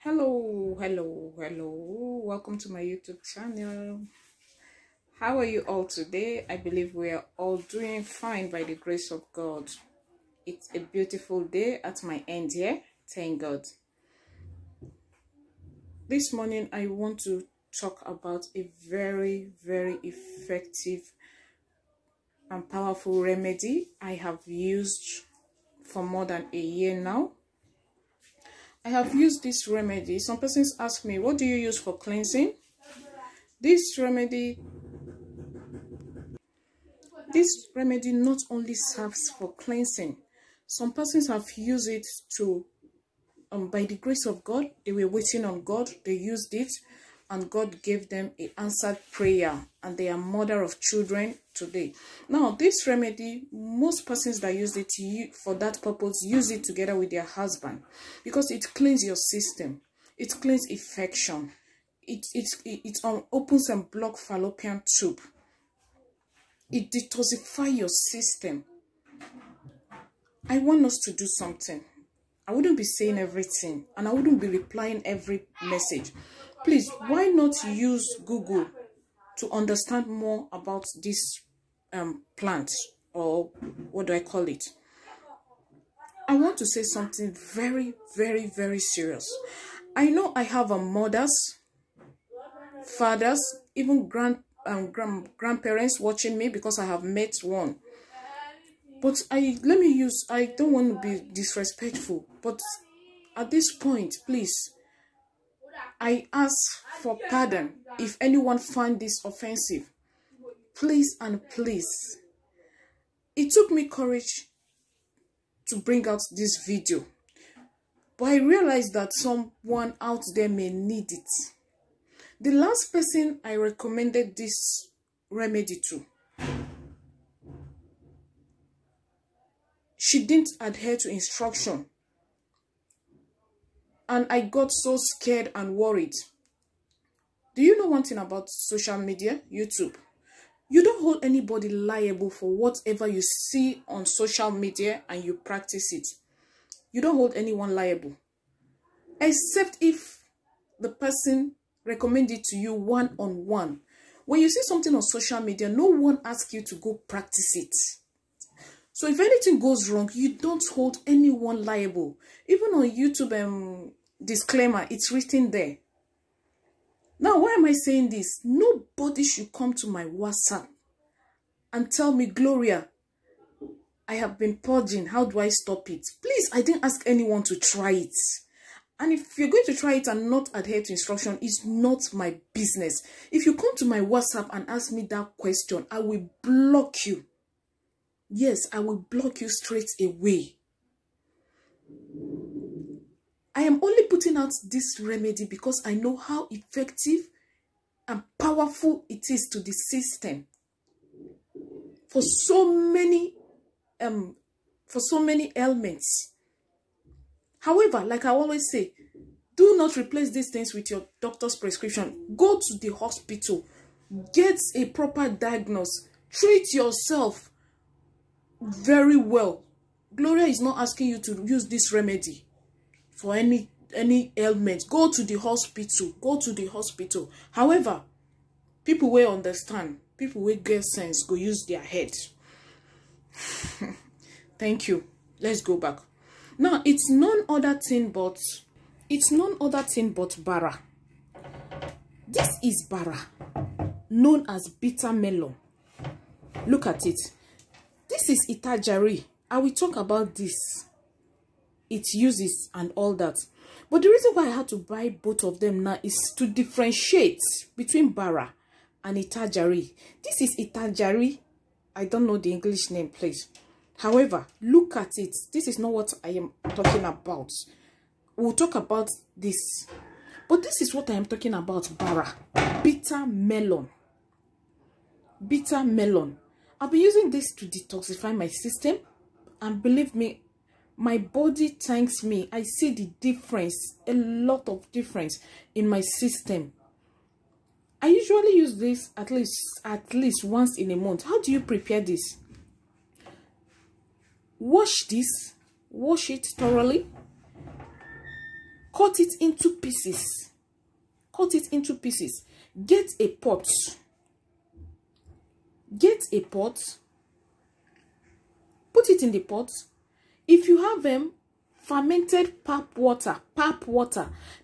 Hello. Welcome to my YouTube channel. How are you all today? I believe we are all doing fine by the grace of God. It's a beautiful day at my end here. Thank God. This morning, I want to talk about a very effective and powerful remedy I have used for more than a year now. I have used this remedy. Some persons ask me, what do you use for cleansing? This remedy not only serves for cleansing. Some persons have used it to, by the grace of God, they were waiting on God, they used it, and God gave them an answered prayer, and they are mother of children today. Now, this remedy, most persons that use it for that purpose use it together with their husband, because it cleans your system, it cleans infection, it opens and blocks fallopian tube, it detoxifies your system. I want us to do something. I wouldn't be saying everything, and I wouldn't be replying every message. Please, why not use Google to understand more about this plant, or what do I call it? I want to say something very serious. I know I have mothers, fathers, even grandparents watching me, because I have met one. But I don't want to be disrespectful, but at this point, please, I ask for pardon if anyone find this offensive. Please and please. It took me courage to bring out this video, but I realized that someone out there may need it. The last person I recommended this remedy to, she didn't adhere to instruction, and I got so scared and worried. Do you know one thing about social media, YouTube? You don't hold anybody liable for whatever you see on social media and you practice it. You don't hold anyone liable, except if the person recommends it to you one-on-one. When you see something on social media, no one asks you to go practice it. So if anything goes wrong, you don't hold anyone liable. Even on YouTube, disclaimer, it's written there. Now, why am I saying this? Nobody should come to my WhatsApp and tell me, Gloria, I have been purging. How do I stop it? Please, I didn't ask anyone to try it. And if you're going to try it and not adhere to instruction, it's not my business. If you come to my WhatsApp and ask me that question, I will block you. Yes, I will block you straight away. I am only putting out this remedy because I know how effective and powerful it is to the system for so many ailments. However, like I always say, do not replace these things with your doctor's prescription. Go to the hospital, get a proper diagnosis, treat yourself very well. Gloria is not asking you to use this remedy for any ailment. Go to the hospital. Go to the hospital. However, people will understand. People will get sense. Go use their head. Thank you. Let's go back. Now, it's none other thing but Bara. This is Bara, known as bitter melon. Look at it. This is itajari. I will talk about this, its uses and all that. But the reason why I had to buy both of them now is to differentiate between Bara and itajari. This is itajari. I don't know the English name, please. However, look at it. This is not what I am talking about. We'll talk about this. But this is what I am talking about, Bara. Bitter melon. Bitter melon. I'll be using this to detoxify my system. And believe me, my body thanks me. I see the difference, a lot of difference in my system. I usually use this at least once in a month. How do you prepare this? Wash it thoroughly. cut it into pieces. Cut it into pieces. Get a pot. Get a pot. Put it in the pot. If you have fermented pap water,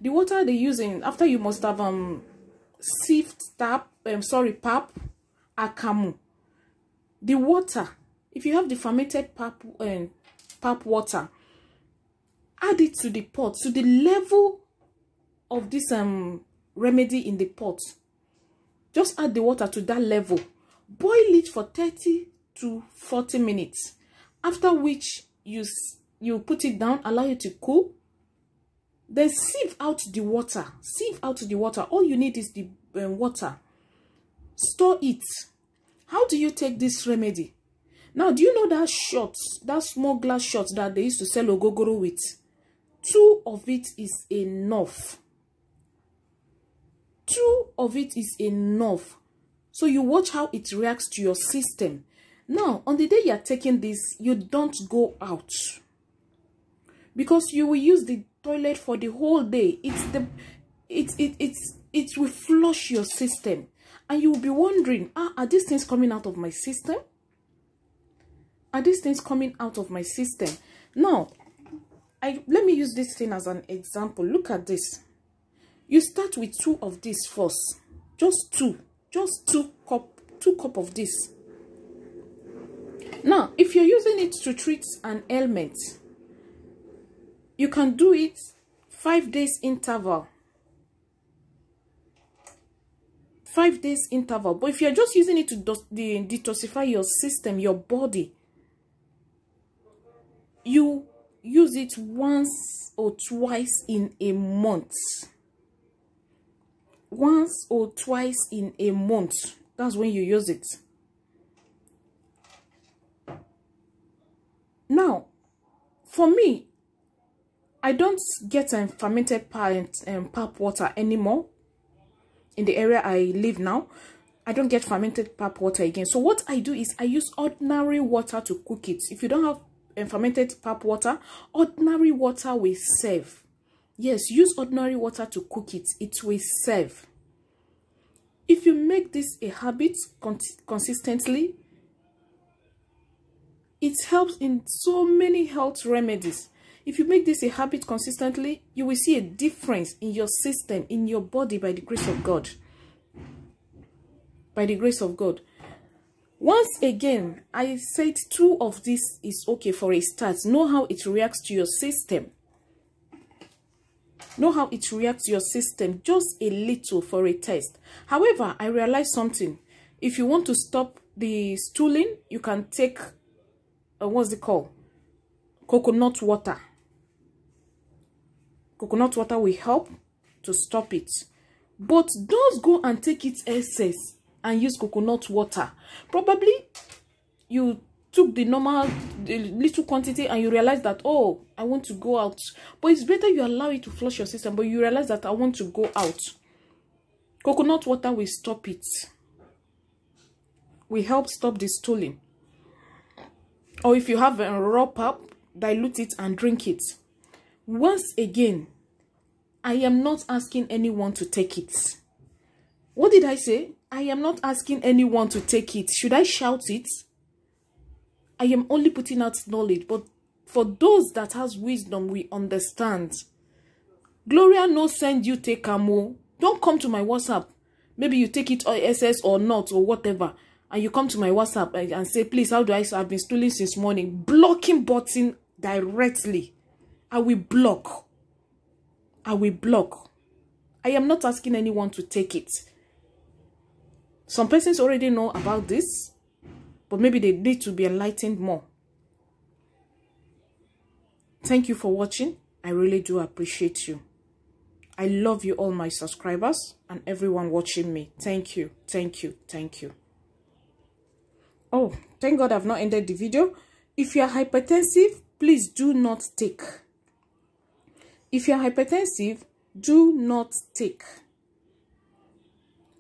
the water they use in after you must have sieved pap, akamu. The water, if you have the fermented pap water, add it to the pot, to the level of this remedy in the pot. Just add the water to that level. Boil it for 30 to 40 minutes. After which you put it down, allow it to cool. Then sieve out the water. Sieve out the water. All you need is the water. Store it. How do you take this remedy? Now, do you know that shots, that small glass shots that they used to sell ogogoro with? 2 of it is enough. 2 of it is enough. So you watch how it reacts to your system. Now, on the day you are taking this, you don't go out. Because you will use the toilet for the whole day. It will flush your system. And you will be wondering, are these things coming out of my system? Are these things coming out of my system? Now, let me use this thing as an example. Look at this. You start with 2 of this first. Just 2. Just 2 cup of this. Now, if you're using it to treat an ailment, you can do it 5 days interval. 5 days interval. But if you're just using it to detoxify your system, your body, you use it once or twice in a month. Once or twice in a month. That's when you use it. Now, for me, I don't get fermented pap water anymore. In the area I live now, I don't get fermented pap water again. So what I do is I use ordinary water to cook it. If you don't have fermented pap water, ordinary water will serve. Yes, use ordinary water to cook it. It will serve. If you make this a habit consistently, it helps in so many health remedies. If you make this a habit consistently, you will see a difference in your system, in your body, by the grace of God. By the grace of God. Once again, I said 2 of this is okay for a start. Know how it reacts to your system. Know how it reacts to your system. Just a little for a test. However, I realized something. If you want to stop the stooling, you can take, what's it called? Coconut water. Coconut water will help to stop it. But don't go and take its excess and use coconut water. Probably you took the little quantity and you realize that, oh, I want to go out. But it's better you allow it to flush your system, but you realize that I want to go out. Coconut water will stop it. Will help stop the stooling. Or if you have a raw pap, dilute it and drink it. Once again, I am not asking anyone to take it. What did I say? I am not asking anyone to take it. Should I shout it? I am only putting out knowledge. But for those that has wisdom, we understand. Gloria no send you take camo. Don't come to my WhatsApp. Maybe you take it or SS or not or whatever. And you come to my WhatsApp and say, please, how do I've been stooling since morning? Blocking button directly. I will block. I will block. I am not asking anyone to take it. Some persons already know about this, but maybe they need to be enlightened more. Thank you for watching. I really do appreciate you. I love you, all my subscribers and everyone watching me. Thank you. Thank you. Thank you. Oh, thank God I've not ended the video. If you are hypertensive, please do not take. If you are hypertensive, do not take.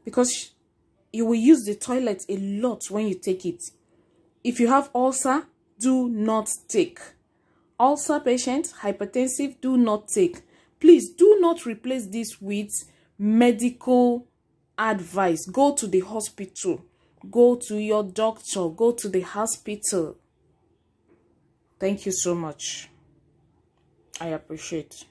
Because you will use the toilet a lot when you take it. If you have ulcer, do not take. Ulcer patients, hypertensive, do not take. Please do not replace this with medical advice. Go to the hospital. Go to your doctor. Go to the hospital. Thank you so much. I appreciate.